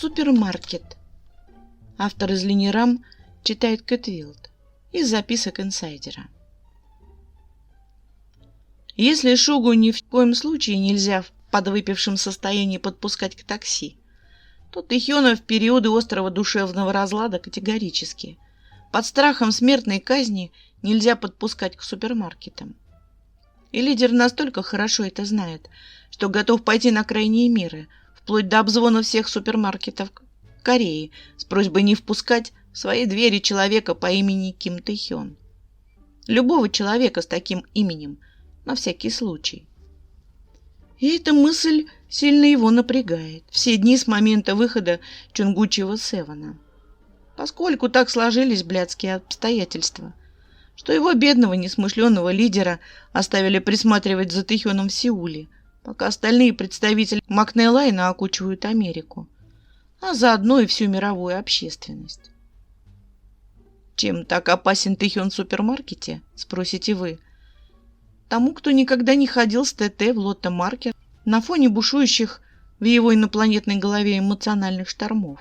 Супермаркет. Автор из Линерам читает Кэт Вилд. Из записок инсайдера. Если Шугу ни в коем случае нельзя в подвыпившем состоянии подпускать к такси, то Тэхёна в периоды острого душевного разлада категорически. Под страхом смертной казни нельзя подпускать к супермаркетам. И лидер настолько хорошо это знает, что готов пойти на крайние меры, вплоть до обзвона всех супермаркетов Кореи с просьбой не впускать в свои двери человека по имени Ким Тэхён. Любого человека с таким именем, на всякий случай. И эта мысль сильно его напрягает все дни с момента выхода Чунгучева Севена. Поскольку так сложились блядские обстоятельства, что его бедного несмышленого лидера оставили присматривать за Тэхёном в Сеуле, пока остальные представители Макне Лайна окучивают Америку, а заодно и всю мировую общественность. Чем так опасен Тэхён в супермаркете, спросите вы? Тому, кто никогда не ходил с ТТ в Лотте-маркет на фоне бушующих в его инопланетной голове эмоциональных штормов,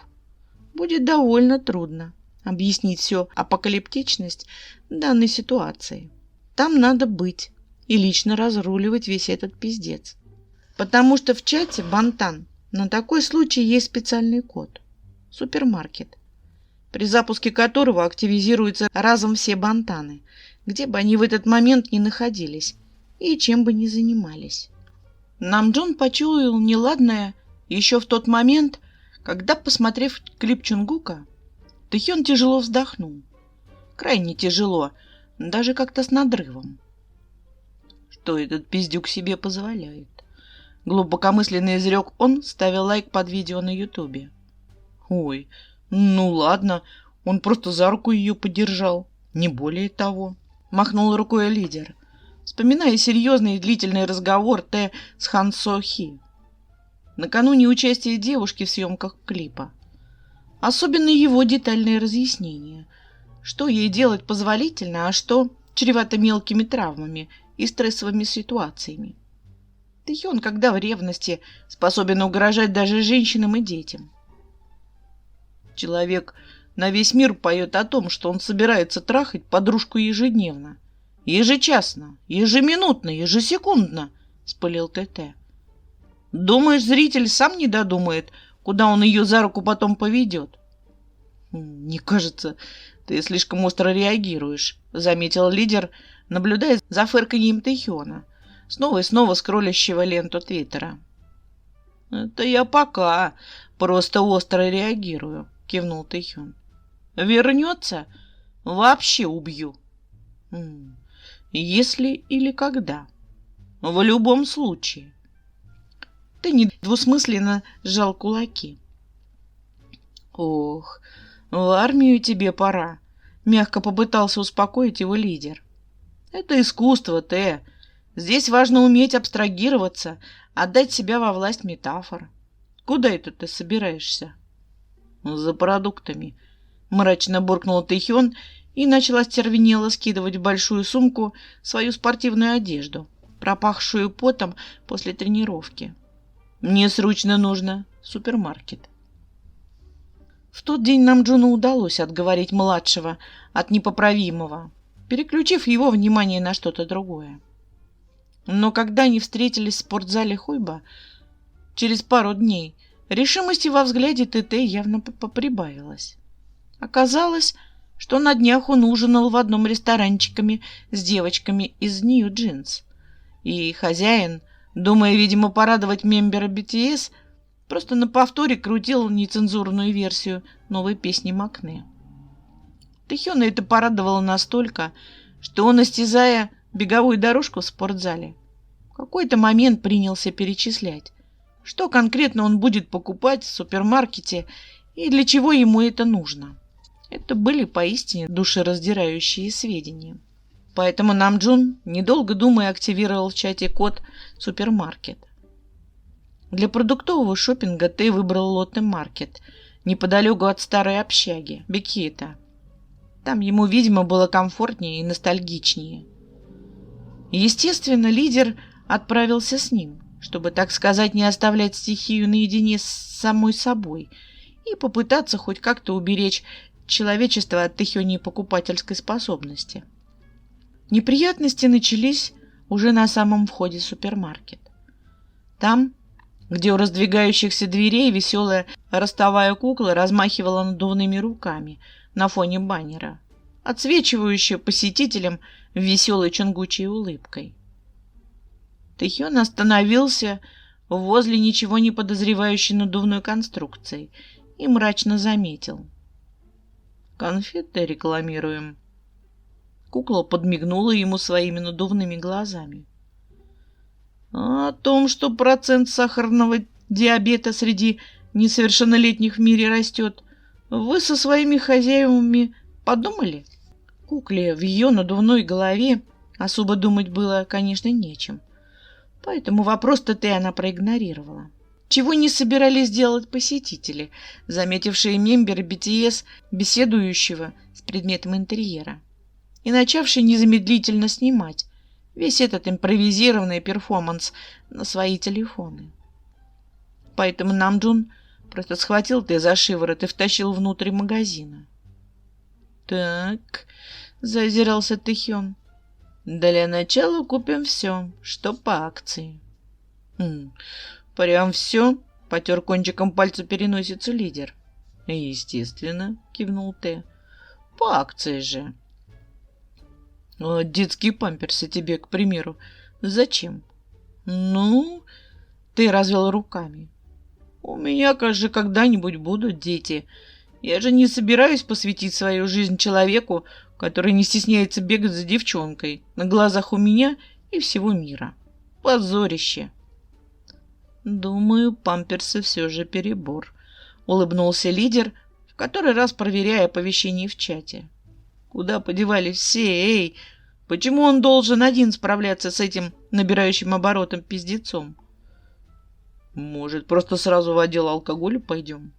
будет довольно трудно объяснить всю апокалиптичность данной ситуации. Там надо быть и лично разруливать весь этот пиздец. Потому что в чате Бантан на такой случай есть специальный код – супермаркет, при запуске которого активизируются разом все бантаны, где бы они в этот момент ни находились и чем бы ни занимались. Намджон почуял неладное еще в тот момент, когда, посмотрев клип Чунгука, Тэхён тяжело вздохнул. Крайне тяжело, даже как-то с надрывом. Что этот пиздюк себе позволяет? Глубокомысленно изрек он, ставя лайк под видео на ютубе. Ой, ну ладно, он просто за руку ее подержал, не более того. Махнул рукой лидер, вспоминая серьезный и длительный разговор Т с Хан Со Хи накануне участия девушки в съемках клипа. Особенно его детальные разъяснения, что ей делать позволительно, а что чревато мелкими травмами и стрессовыми ситуациями. Тэхён, когда в ревности, способен угрожать даже женщинам и детям. Человек на весь мир поет о том, что он собирается трахать подружку ежедневно, ежечасно, ежеминутно, ежесекундно, — спылил ТТ. Думаешь, зритель сам не додумает, куда он ее за руку потом поведет? Не кажется, ты слишком остро реагируешь, — заметил лидер, наблюдая за фырканьем Тэхёна, снова и снова скроллящего ленту Твиттера. Это я пока просто остро реагирую, — кивнул Тэхён. Вернется, вообще убью. Если или когда. В любом случае. Ты недвусмысленно сжал кулаки. Ох, в армию тебе пора, мягко попытался успокоить его лидер. Это искусство, Т. Здесь важно уметь абстрагироваться, отдать себя во власть метафор. Куда это ты собираешься? За продуктами. Мрачно буркнул Тэхён и начал остервенело скидывать в большую сумку свою спортивную одежду, пропахшую потом после тренировки. Мне срочно нужно в супермаркет. В тот день Намджону удалось отговорить младшего от непоправимого, переключив его внимание на что-то другое. Но когда они встретились в спортзале Хойба через пару дней, решимости во взгляде ТТ явно поприбавилось. Оказалось, что на днях он ужинал в одном ресторанчике с девочками из Нью-Джинс, и хозяин, думая, видимо, порадовать мембера BTS, просто на повторе крутил нецензурную версию новой песни Макне. Тэхёна это порадовало настолько, что он, истязая беговую дорожку в спортзале, в какой-то момент принялся перечислять, что конкретно он будет покупать в супермаркете и для чего ему это нужно. Это были поистине душераздирающие сведения. Поэтому Намджон, недолго думая, активировал в чате код «Супермаркет». Для продуктового шопинга Т выбрал Лотте-маркет неподалеку от старой общаги Бекета. Там ему, видимо, было комфортнее и ностальгичнее. Естественно, лидер отправился с ним, чтобы, так сказать, не оставлять стихию наедине с самой собой и попытаться хоть как-то уберечь человечество от Тэхёни покупательской способности. Неприятности начались уже на самом входе в супермаркет. Там, где у раздвигающихся дверей веселая ростовая кукла размахивала надувными руками на фоне баннера, отсвечивающая посетителям веселой чунгучей улыбкой. Тэхён остановился возле ничего не подозревающей надувной конструкции и мрачно заметил: «Конфеты рекламируем». Кукла подмигнула ему своими надувными глазами. «А о том, что процент сахарного диабета среди несовершеннолетних в мире растет, вы со своими хозяевами подумали?» Кукле в ее надувной голове особо думать было, конечно, нечем. Поэтому вопрос-то она проигнорировала. Чего не собирались делать посетители, заметившие мембера BTS, беседующего с предметом интерьера, и начавшие незамедлительно снимать весь этот импровизированный перформанс на свои телефоны. Поэтому Намджун просто схватил Тэ за шиворот и втащил внутрь магазина. «Так», — зазирался Тэхён, — «для начала купим все, что по акции». «Прям все?» — потер кончиком пальца переносицу лидер. «Естественно», — кивнул Тэ. «По акции же». «А детские памперсы тебе, к примеру, зачем?» «Ну...» — Тэ развел руками. «У меня, кажется, когда-нибудь будут дети. Я же не собираюсь посвятить свою жизнь человеку, который не стесняется бегать за девчонкой на глазах у меня и всего мира. Позорище!» «Думаю, памперсы все же перебор», — улыбнулся лидер, в который раз проверяя оповещение в чате. «Куда подевались все, эй? Почему он должен один справляться с этим набирающим оборотом пиздецом? Может, просто сразу в отдел алкоголя пойдем?»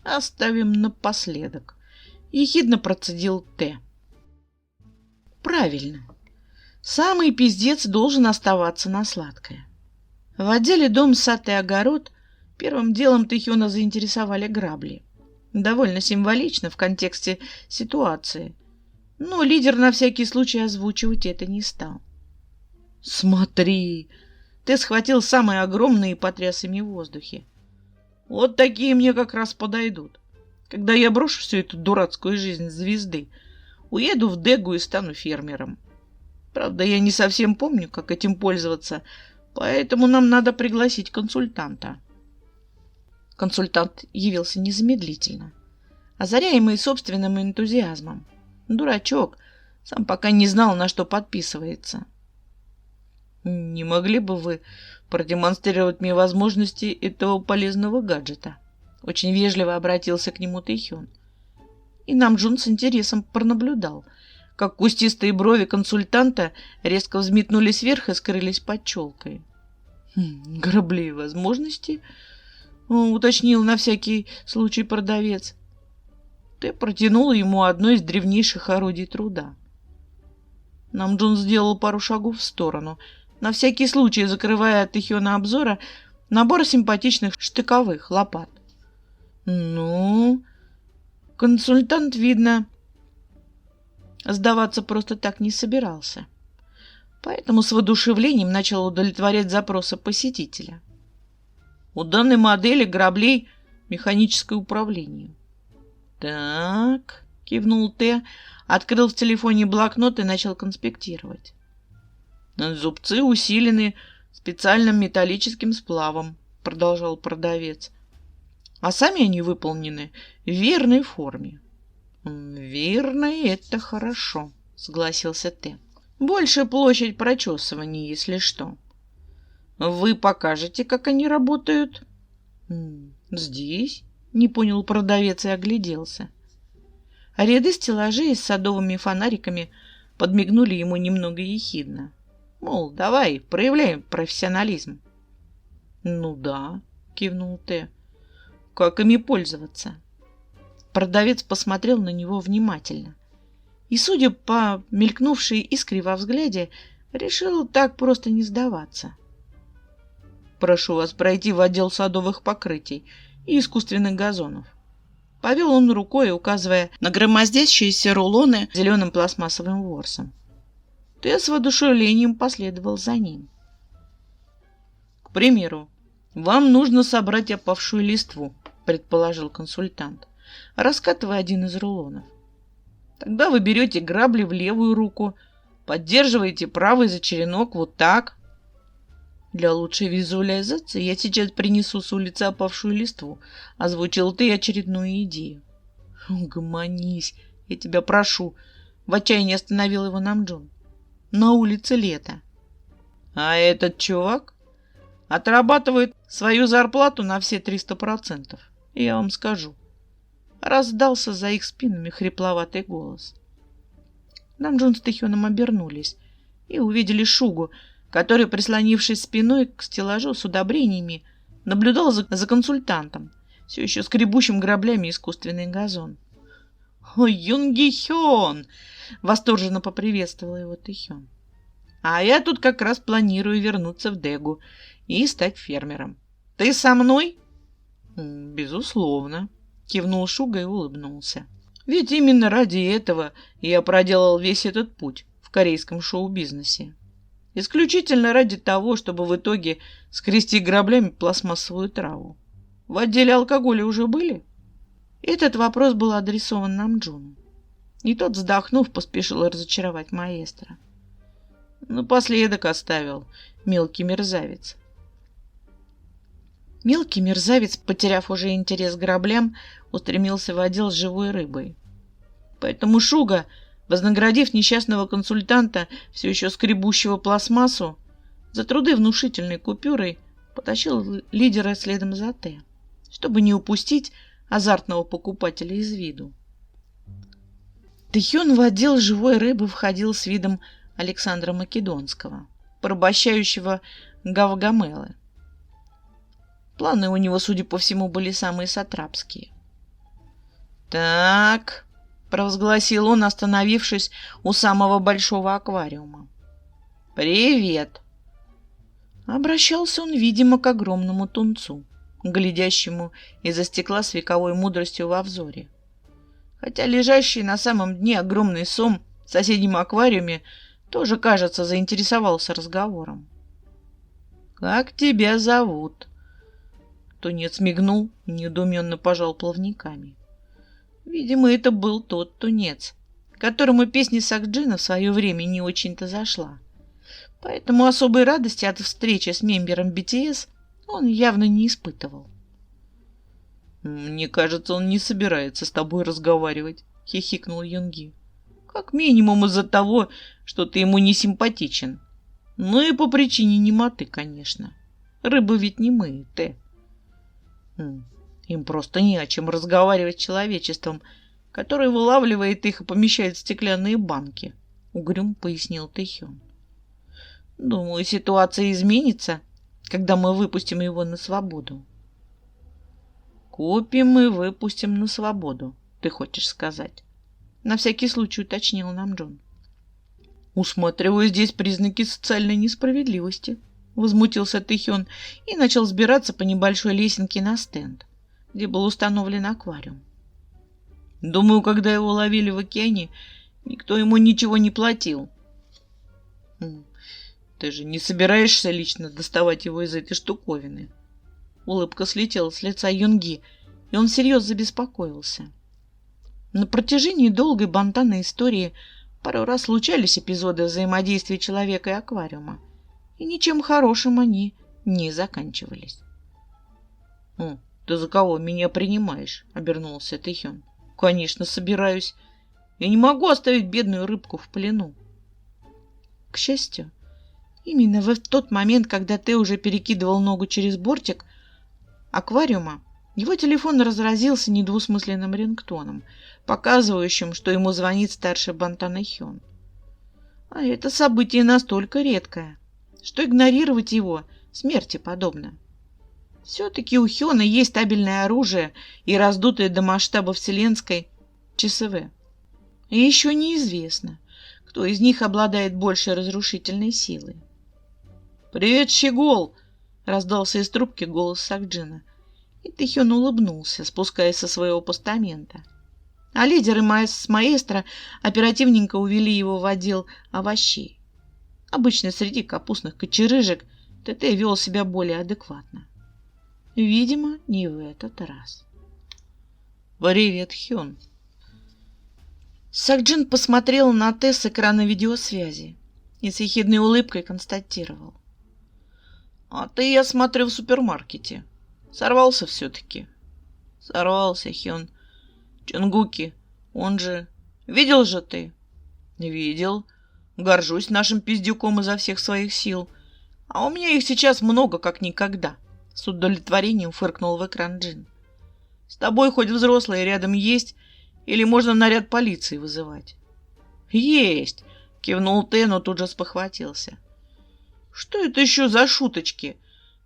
«Оставим напоследок», — ехидно процедил Тэ. «Правильно. Самый пиздец должен оставаться на сладкое». В отделе «Дом, сад и огород» первым делом Тэхёна заинтересовали грабли. Довольно символично в контексте ситуации, но лидер на всякий случай озвучивать это не стал. «Смотри!» Тэ схватил самые огромные и потряс ими в воздухе. «Вот такие мне как раз подойдут. Когда я брошу всю эту дурацкую жизнь звезды, уеду в Дэгу и стану фермером. Правда, я не совсем помню, как этим пользоваться, поэтому нам надо пригласить консультанта». Консультант явился незамедлительно, озаряемый собственным энтузиазмом. Дурачок, сам пока не знал, на что подписывается. «Не могли бы вы продемонстрировать мне возможности этого полезного гаджета?» Очень вежливо обратился к нему Тэхён. И Намджун с интересом пронаблюдал, как кустистые брови консультанта резко взметнулись вверх и скрылись под челкой. «Грабли возможности?» — уточнил на всякий случай продавец. Тэ протянул ему одно из древнейших орудий труда. Намджун сделал пару шагов в сторону, на всякий случай закрывая от Тэхёна обзора набор симпатичных штыковых лопат. «Ну...» Консультант, видно, сдаваться просто так не собирался, поэтому с воодушевлением начал удовлетворять запросы посетителя. У данной модели граблей механическое управление. «Так», — кивнул Тэ, открыл в телефоне блокнот и начал конспектировать. «Зубцы усилены специальным металлическим сплавом», — продолжал продавец. «А сами они выполнены в верной форме». «Верной — это хорошо», — согласился Тэ. «Больше площадь прочесывания, если что. Вы покажете, как они работают?» «Здесь?» — не понял продавец и огляделся. Ряды стеллажей с садовыми фонариками подмигнули ему немного ехидно. Мол, давай, проявляем профессионализм. «Ну да», — кивнул Тэ. «Как ими пользоваться?» Продавец посмотрел на него внимательно и, судя по мелькнувшей искре во взгляде, решил так просто не сдаваться. «Прошу вас пройти в отдел садовых покрытий и искусственных газонов. Повел он рукой, указывая на громоздящиеся рулоны зеленым пластмассовым ворсом. Ты с воодушевлением последовал за ним. К примеру, вам нужно собрать опавшую листву, предположил консультант, раскатывая один из рулонов. Тогда вы берете грабли в левую руку, поддерживаете правый за черенок вот так. Для лучшей визуализации я сейчас принесу с улицы опавшую листву, озвучил ты очередную идею. Угомонись, я тебя прошу, в отчаянии остановил его Намджон. На улице лето. А этот чувак отрабатывает свою зарплату на все 300%. Я вам скажу. Раздался за их спинами хрипловатый голос. Намджон с Тэхёном обернулись и увидели Шугу, который, прислонившись спиной к стеллажу с удобрениями, наблюдал за консультантом, все еще скребущим граблями искусственный газон. «Ой, Юнги-хён!» — восторженно поприветствовал его Тэхён. «А я тут как раз планирую вернуться в Дэгу и стать фермером. Ты со мной?» «Безусловно», — кивнул Шуга и улыбнулся. «Ведь именно ради этого я проделал весь этот путь в корейском шоу-бизнесе. Исключительно ради того, чтобы в итоге скрести граблями пластмассовую траву. В отделе алкоголя уже были?» Этот вопрос был адресован Намджону. И тот, вздохнув, поспешил разочаровать маэстро. Напоследок оставил мелкий мерзавец. Мелкий мерзавец, потеряв уже интерес к граблям, устремился в отдел с живой рыбой. Поэтому Шуга, вознаградив несчастного консультанта, все еще скребущего пластмассу, за труды внушительной купюрой, потащил лидера следом за Т, чтобы не упустить азартного покупателя из виду. Тэхён в отдел живой рыбы входил с видом Александра Македонского, порабощающего Гавгамелы. Планы у него, судя по всему, были самые сатрапские. «Так», — провозгласил он, остановившись у самого большого аквариума. «Привет!» Обращался он, видимо, к огромному тунцу, глядящему из-за стекла с вековой мудростью во взоре. Хотя лежащий на самом дне огромный сом в соседнем аквариуме тоже, кажется, заинтересовался разговором. «Как тебя зовут?» Тунец мигнул и недоуменно пожал плавниками. Видимо, это был тот тунец, которому песня Сакджина в свое время не очень-то зашла. Поэтому особой радости от встречи с мембером BTS он явно не испытывал. «Мне кажется, он не собирается с тобой разговаривать», — хихикнул Юнги. «Как минимум из-за того, что ты ему не симпатичен. Ну и по причине немоты, конечно. Рыбы ведь не мы, Т. Им просто не о чем разговаривать с человечеством, которое вылавливает их и помещает в стеклянные банки», — угрюм пояснил Тэхён. «Думаю, ситуация изменится, когда мы выпустим его на свободу». «Купим и выпустим на свободу, ты хочешь сказать?» На всякий случай уточнил Намджон. «Усматриваю здесь признаки социальной несправедливости», — возмутился Тэхён и начал взбираться по небольшой лесенке на стенд, где был установлен аквариум. «Думаю, когда его ловили в океане, никто ему ничего не платил». «Ты же не собираешься лично доставать его из этой штуковины?» Улыбка слетела с лица Юнги, и он всерьез забеспокоился. На протяжении долгой бантанной истории пару раз случались эпизоды взаимодействия человека и аквариума, и ничем хорошим они не заканчивались. «Ты за кого меня принимаешь?» — обернулся Тэхён. «Конечно, собираюсь. Я не могу оставить бедную рыбку в плену». К счастью, именно в тот момент, когда ты уже перекидывал ногу через бортик аквариума, его телефон разразился недвусмысленным рингтоном, показывающим, что ему звонит старший Бантан Хён. А это событие настолько редкое, что игнорировать его смерти подобно. Все-таки у Хёна есть стабильное оружие и раздутое до масштаба вселенской ЧСВ. И еще неизвестно, кто из них обладает большей разрушительной силой. «Привет, Щегол!» — раздался из трубки голос Сакджина. И Тэхён улыбнулся, спускаясь со своего постамента. А лидеры с маэстро оперативненько увели его в отдел овощей. Обычно среди капустных кочерыжек ТТ вел себя более адекватно. Видимо, не в этот раз. «Привет, Хён». Сакджин посмотрел на Т с экрана видеосвязи и с ехидной улыбкой констатировал. «А ты, я смотрю, в супермаркете. Сорвался все-таки?» «Сорвался, Хён. Чонгуки, он же... Видел же ты?» «Видел. Горжусь нашим пиздюком изо всех своих сил. А у меня их сейчас много, как никогда», — с удовлетворением фыркнул в экран Джин. «С тобой хоть взрослые рядом есть, или можно наряд полиции вызывать?» «Есть!» — кивнул Тэ, но тут же спохватился. «Что это еще за шуточки?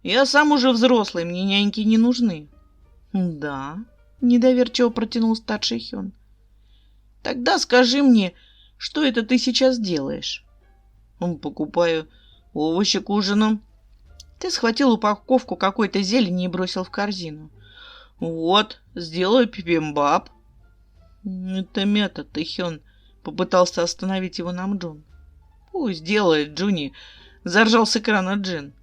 Я сам уже взрослый, мне няньки не нужны». «Да», — недоверчиво протянул старший Хён. «Тогда скажи мне, что это ты сейчас делаешь?» «Покупаю овощи к ужину». Ты схватил упаковку какой-то зелени и бросил в корзину. «Вот, сделаю бибимбап». «Это метод, Тэхён», — попытался остановить его Намджон. «Пусть делает, Джуни», — заржал с экрана Джин.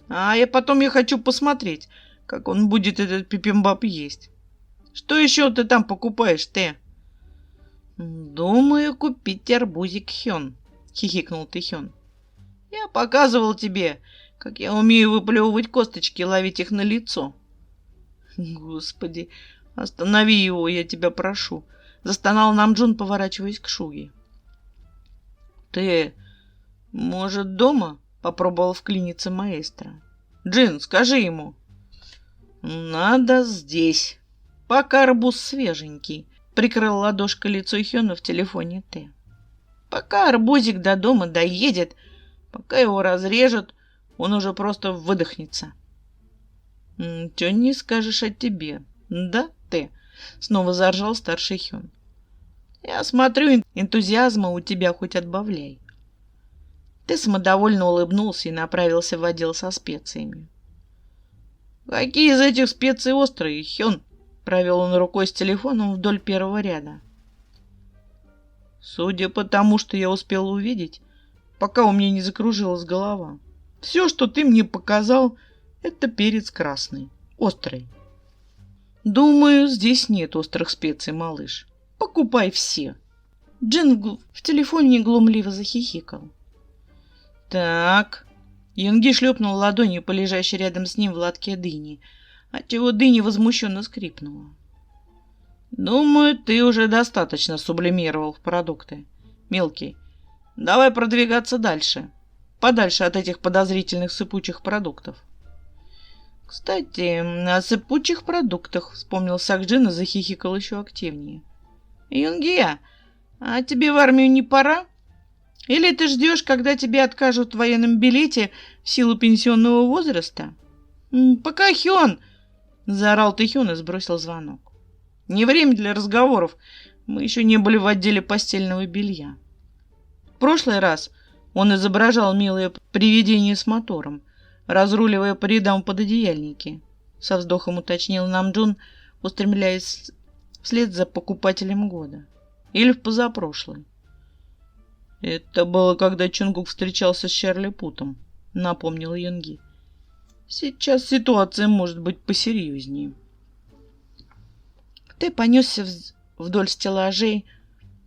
«А потом я хочу посмотреть, как он будет этот бибимбап есть. Что еще ты там покупаешь, Тэ?» «Думаю, купить арбузик, Хён», — хихикнул Тэхён. «Я показывал тебе, как я умею выплевывать косточки и ловить их на лицо». «Господи, останови его, я тебя прошу», — застонал Намджон, поворачиваясь к Шуги. «Ты, может, дома?» — попробовал вклиниться маэстро. «Джин, скажи ему». «Надо здесь. Пока арбуз свеженький», — прикрыл ладошкой лицо Хёна в телефоне Т. «Пока арбузик до дома доедет, пока его разрежут, он уже просто выдохнется». «Чё не скажешь о тебе, да, Т?» — снова заржал старший Хён. «Я смотрю, энтузиазма у тебя хоть отбавляй». Т самодовольно улыбнулся и направился в отдел со специями. «Какие из этих специй острые, Хён?» — провел он рукой с телефоном вдоль первого ряда. «Судя по тому, что я успел увидеть, пока у меня не закружилась голова, все, что ты мне показал, это перец красный, острый. Думаю, здесь нет острых специй, малыш. Покупай все». Джин в телефоне глумливо захихикал. «Так». Юнги шлепнул ладонью по лежащей рядом с ним в лотке дыни, отчего дыня возмущенно скрипнула. «Думаю, ты уже достаточно сублимировал в продукты. Мелкий, давай продвигаться дальше, подальше от этих подозрительных сыпучих продуктов». «Кстати, о сыпучих продуктах», — вспомнил Сакджин и захихикал еще активнее. «Юнгия, а тебе в армию не пора? Или ты ждешь, когда тебе откажут в военном билете в силу пенсионного возраста?» «Пока, Хён!» — заорал Тэхён и сбросил звонок. «Не время для разговоров. Мы еще не были в отделе постельного белья». В прошлый раз он изображал милое привидение с мотором, разруливая по рядам пододеяльники. Со вздохом уточнил Намджон, устремляясь вслед за покупателем года. Или в позапрошлый. «Это было, когда Чонгук встречался с Чарли Путом», — напомнил Юнги. «Сейчас ситуация может быть посерьезнее». Тэ понесся вдоль стеллажей,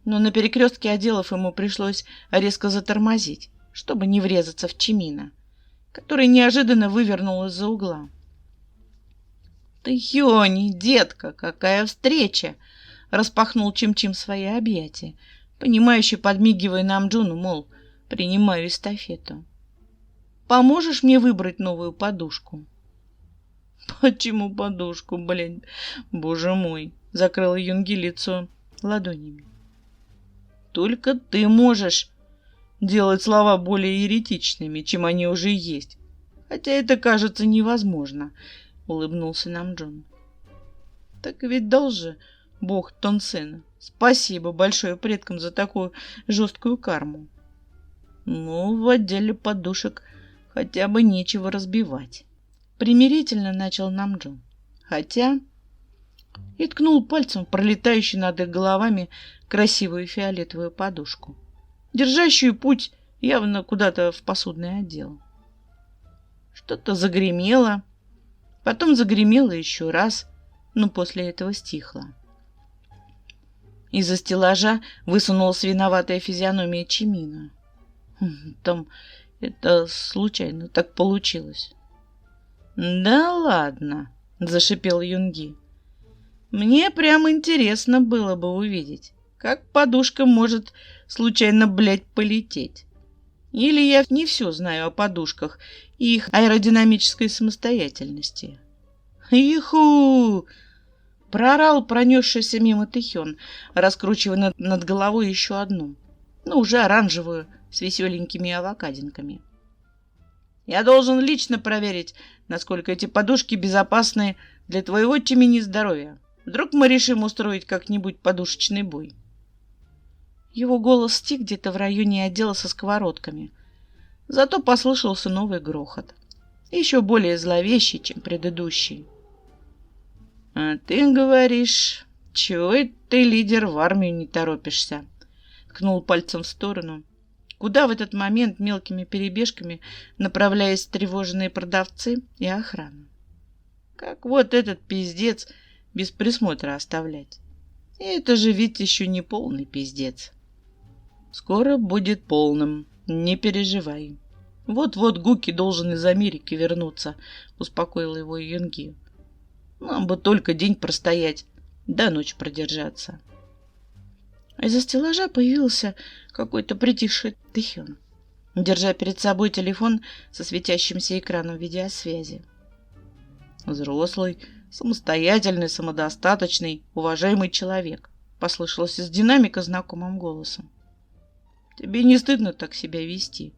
но на перекрестке отделов ему пришлось резко затормозить, чтобы не врезаться в Чимина, который неожиданно вывернул из-за угла. «Ты, Хёни, детка, какая встреча!» — распахнул Чим-Чим свои объятия, понимающе подмигивая Намджону, мол, принимаю эстафету. «Поможешь мне выбрать новую подушку?» «Почему подушку, блин? Боже мой!» — закрыла Юнги лицо ладонями. «Только ты можешь делать слова более еретичными, чем они уже есть. Хотя это кажется невозможно», — улыбнулся Намджон. «Так ведь дал же бог Тонсена. Спасибо большое предкам за такую жесткую карму». «Ну, в отделе подушек хотя бы нечего разбивать», — примирительно начал Намджон. Хотя... И ткнул пальцем в пролетающую над их головами красивую фиолетовую подушку, держащую путь явно куда-то в посудный отдел. Что-то загремело, потом загремело еще раз, но после этого стихло. Из-за стеллажа высунулась виноватая физиономия Чимина. Там это случайно так получилось. «Да ладно», — зашипел Юнги. «Мне прям интересно было бы увидеть, как подушка может случайно, блядь, полететь. Или я не все знаю о подушках и их аэродинамической самостоятельности». «Иху!» — проорал пронесшийся мимо Тэхён, раскручивая над головой еще одну, но уже оранжевую, с веселенькими авокадинками. «Я должен лично проверить, насколько эти подушки безопасны для твоего Чимини здоровья. Вдруг мы решим устроить как-нибудь подушечный бой». Его голос стих где-то в районе отдела со сковородками. Зато послышался новый грохот, еще более зловещий, чем предыдущий. «А ты говоришь, чего ты, лидер, в армию не торопишься?» Ткнул пальцем в сторону, куда в этот момент мелкими перебежками направляясь тревоженные продавцы и охрана. Как вот этот пиздец без присмотра оставлять? И это же ведь еще не полный пиздец. Скоро будет полным, не переживай. Вот-вот Гуки должен из Америки вернуться, успокоил его Юнги. Нам бы только день простоять, да ночь продержаться. Из-за стеллажа появился какой-то притихший Тэхён, держа перед собой телефон со светящимся экраном видеосвязи. «Взрослый, самостоятельный, самодостаточный, уважаемый человек», послышалось из динамика знакомым голосом. «Тебе не стыдно так себя вести?»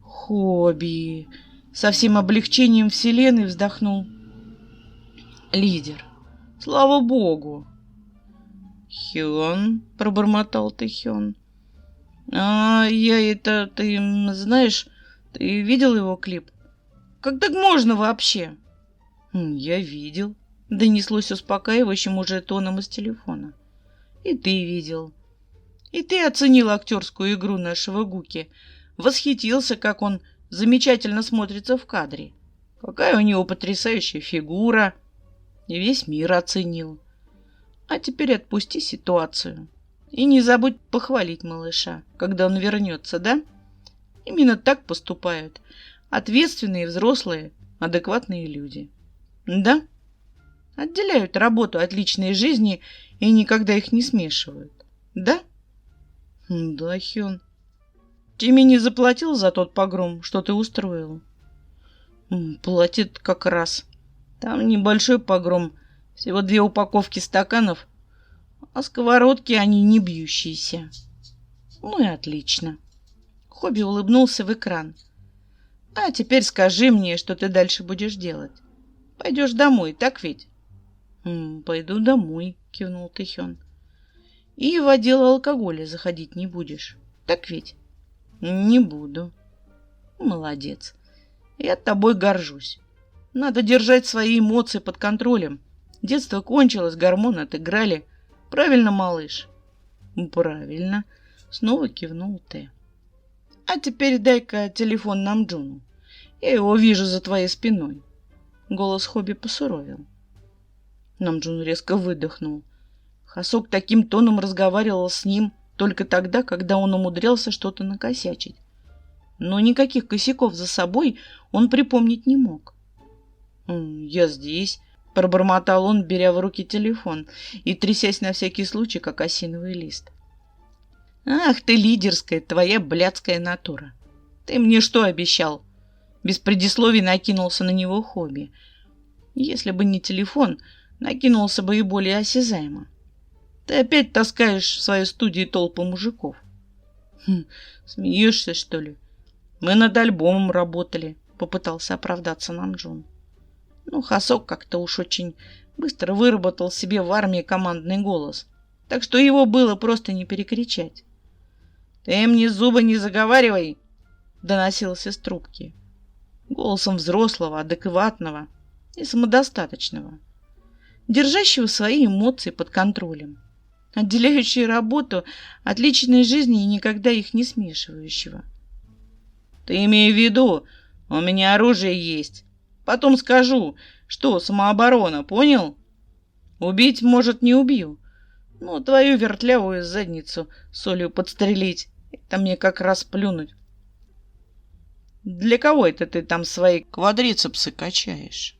«Хобби!» — со всем облегчением вселенной вздохнул лидер. «Слава богу!» «Хён», — пробормотал Тэхён. Ты знаешь, ты видел его клип? Как так можно вообще?» «Я видел», — донеслось успокаивающим уже тоном из телефона. «И ты видел. И ты оценил актерскую игру нашего Гуки. Восхитился, как он замечательно смотрится в кадре. Какая у него потрясающая фигура. И весь мир оценил. А теперь отпусти ситуацию. И не забудь похвалить малыша, когда он вернется, да? Именно так поступают ответственные, взрослые, адекватные люди. Да? Отделяют работу от личной жизни и никогда их не смешивают. Да? Да, Хён. Тебе не заплатил за тот погром, что ты устроил? Платит как раз. Там небольшой погром. Всего 2 упаковки стаканов, а сковородки они не бьющиеся. Ну и отлично. Хобби улыбнулся в экран. А теперь скажи мне, что ты дальше будешь делать. Пойдешь домой, так ведь? Пойду домой, кивнул Тэхён. И в отдел алкоголя заходить не будешь, так ведь? Не буду. Молодец. Я тобой горжусь. Надо держать свои эмоции под контролем. Детство кончилось, гормоны отыграли. Правильно, малыш? Правильно. Снова кивнул Тэ. А теперь дай-ка телефон Намджуну. Я его вижу за твоей спиной. Голос Хобби посуровил. Намджун резко выдохнул. Хасок таким тоном разговаривал с ним только тогда, когда он умудрялся что-то накосячить. Но никаких косяков за собой он припомнить не мог. «Я здесь», — пробормотал он, беря в руки телефон и трясясь на всякий случай, как осиновый лист. «Ах ты, лидерская, твоя блядская натура! Ты мне что обещал?» Без предисловий накинулся на него Хобби. Если бы не телефон, накинулся бы и более осязаемо. «Ты опять таскаешь в свою студию толпу мужиков». «Смеешься, что ли? Мы над альбомом работали», — попытался оправдаться Намджун. Ну, Хасок как-то уж очень быстро выработал себе в армии командный голос, так что его было просто не перекричать. «Ты мне зубы не заговаривай!» — доносился с трубки. Голосом взрослого, адекватного, и самодостаточного, держащего свои эмоции под контролем, отделяющего работу от личной жизни и никогда их не смешивающего. Ты имей в виду, у меня оружие есть. Потом скажу, что самооборона, понял? Убить, может, не убью, но твою вертлявую задницу солью подстрелить — это мне как раз плюнуть. Для кого это ты там свои квадрицепсы качаешь?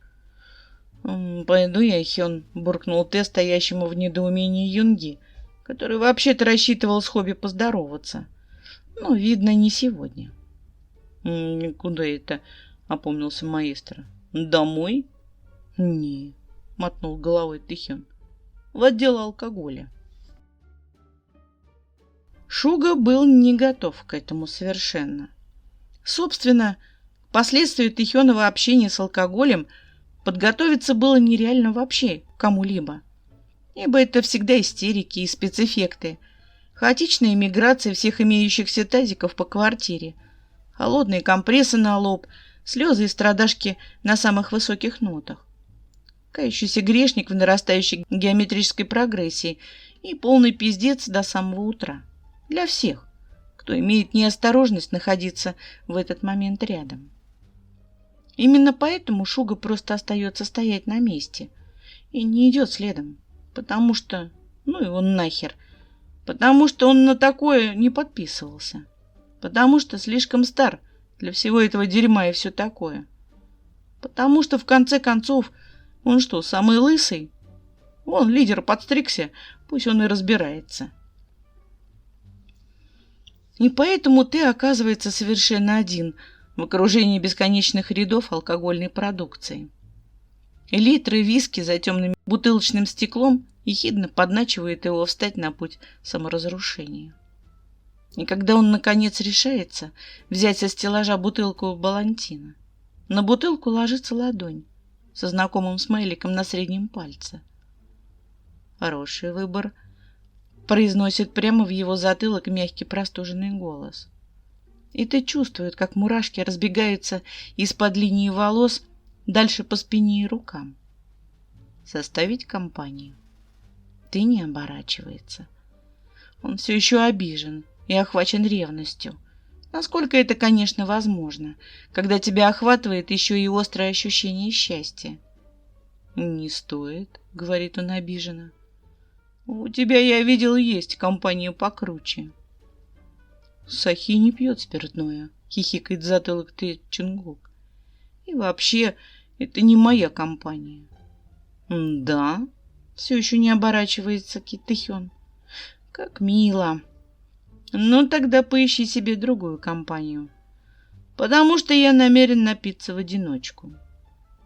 Пойду я, Хён, буркнул Тэ стоящему в недоумении Юнги, который вообще-то рассчитывал с Хобби поздороваться. Но, видно, не сегодня. Куда это? Опомнился маэстро. Домой? Не, мотнул головой Тэхён. В отдел алкоголя. Шуга был не готов к этому совершенно. Собственно, к последствию Тэхёнова общения с алкоголем подготовиться было нереально вообще кому-либо. Ибо это всегда истерики и спецэффекты, хаотичная миграция всех имеющихся тазиков по квартире, холодные компрессы на лоб, слезы и страдашки на самых высоких нотах, кающийся грешник в нарастающей геометрической прогрессии и полный пиздец до самого утра. Для всех, кто имеет неосторожность находиться в этот момент рядом. Именно поэтому Шуга просто остается стоять на месте и не идет следом, потому что, ну его нахер, потому что он на такое не подписывался, потому что слишком стар для всего этого дерьма и все такое, потому что в конце концов он что, самый лысый? Вон лидер подстригся, пусть он и разбирается. И поэтому ты оказывается совершенно один в окружении бесконечных рядов алкогольной продукции. И литры виски за темным бутылочным стеклом ехидно подначивают его встать на путь саморазрушения. И когда он, наконец, решается взять со стеллажа бутылку Балантина, на бутылку ложится ладонь со знакомым смайликом на среднем пальце. Хороший выбор, произносит прямо в его затылок мягкий простуженный голос. И ты чувствуешь, как мурашки разбегаются из-под линии волос дальше по спине и рукам. Составить компанию. Ты не оборачивается. Он все еще обижен и охвачен ревностью. Насколько это, конечно, возможно, когда тебя охватывает еще и острое ощущение счастья. «Не стоит», — говорит он обиженно. «У тебя, я видел, есть компания покруче». «Сахи не пьет спиртное», — хихикает затылок ты Чунгук. «И вообще, это не моя компания». «Да?» — все еще не оборачивается Кит Тэхён. «Как мило. Ну, тогда поищи себе другую компанию. Потому что я намерен напиться в одиночку.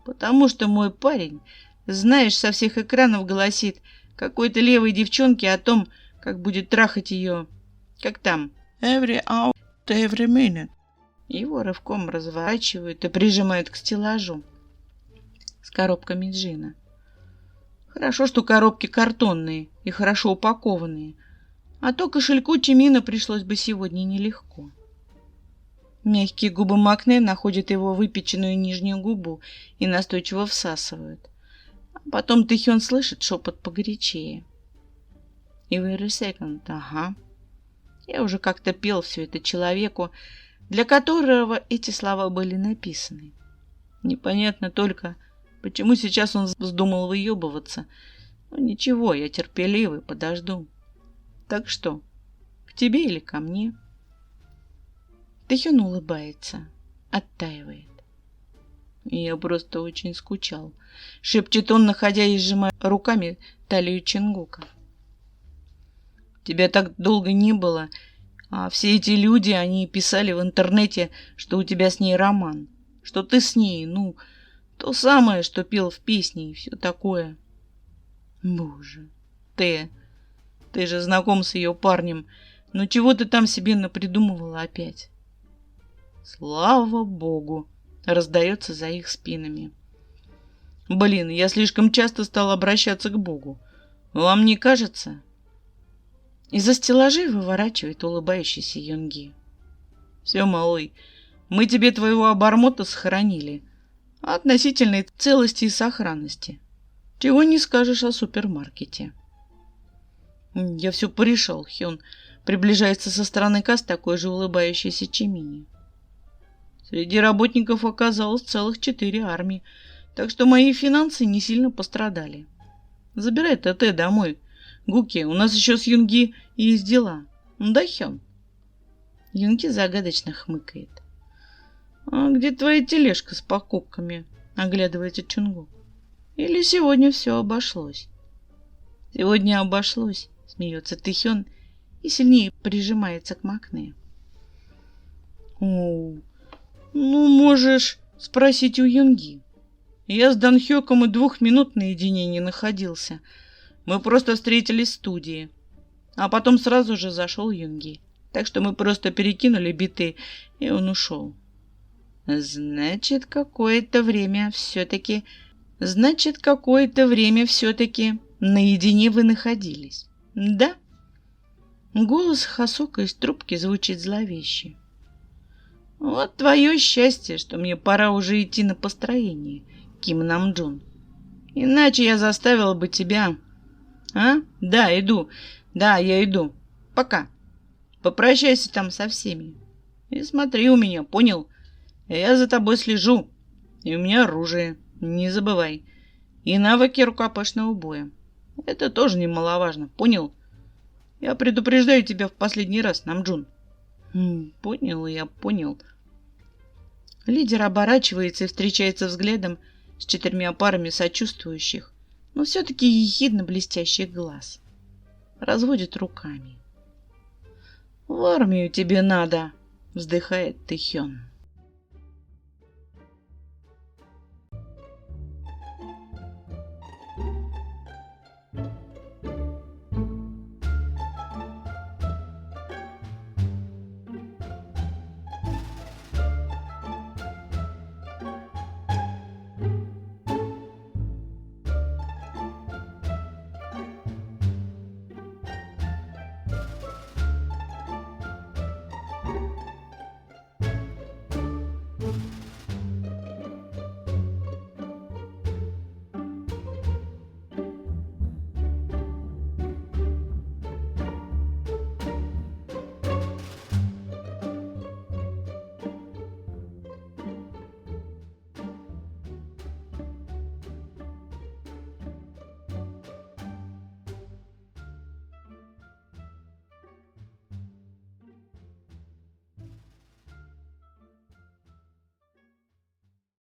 Потому что мой парень, знаешь, со всех экранов гласит какой-то левой девчонке о том, как будет трахать ее, как там, every hour, every minute». Его рывком разворачивают и прижимают к стеллажу с коробками джина. Хорошо, что коробки картонные и хорошо упакованные, а то кошельку Чимина пришлось бы сегодня нелегко. Мягкие губы Макне находят его выпеченную нижнюю губу и настойчиво всасывают. А потом Тэхён слышит шепот погорячее. Every second, ага. Я уже как-то пел все это человеку, для которого эти слова были написаны. Непонятно только, почему сейчас он вздумал выебываться. Ну ничего, я терпеливый, подожду. Так что, к тебе или ко мне? Тэхён улыбается, оттаивает. Я просто очень скучал, шепчет он, находя и сжимая руками талию Чунгука. Тебя так долго не было, а все эти люди, они писали в интернете, что у тебя с ней роман, что ты с ней, ну, то самое, что пел в песне и все такое. Боже, ты же знаком с ее парнем, но чего ты там себе напридумывала опять? Слава богу, раздается за их спинами. Блин, я слишком часто стал обращаться к Богу. Вам не кажется? Из-за стеллажей выворачивает улыбающийся Юнги. Все, малый, мы тебе твоего обормота сохранили. относительной целости и сохранности. Чего не скажешь о супермаркете. Я все порешал, Хён. Приближается со стороны касс такой же улыбающийся Чимини. Среди работников оказалось целых 4 армии, так что мои финансы не сильно пострадали. Забирай ТТ домой. Гуки, у нас еще с Юнги есть дела. Да, Хён? Юнги загадочно хмыкает. А где твоя тележка с покупками? Оглядывается Чунгук. Или сегодня все обошлось? Сегодня обошлось, смеется Тэхён и сильнее прижимается к Макне. О, ну можешь спросить у Юнги. Я с Данхёком и 2 минут наедине не находился. Мы просто встретились в студии. А потом сразу же зашел Юнги. Так что мы просто перекинули биты, и он ушел. Значит, какое-то время все-таки наедине вы находились. Да? Голос Хасока из трубки звучит зловеще. Вот твое счастье, что мне пора уже идти на построение, Ким Намджун. Иначе я заставила бы тебя... А? Да, иду. Да, я иду. Пока. Попрощайся там со всеми. И смотри у меня, понял? Я за тобой слежу. И у меня оружие. Не забывай. И навыки рукопашного боя. Это тоже немаловажно, понял? Я предупреждаю тебя в последний раз, Намджун. Понял, я понял. Лидер оборачивается и встречается взглядом с 4 парами сочувствующих, но все-таки ехидно блестящих глаз. Разводит руками. «В армию тебе надо», — вздыхает Тэхён.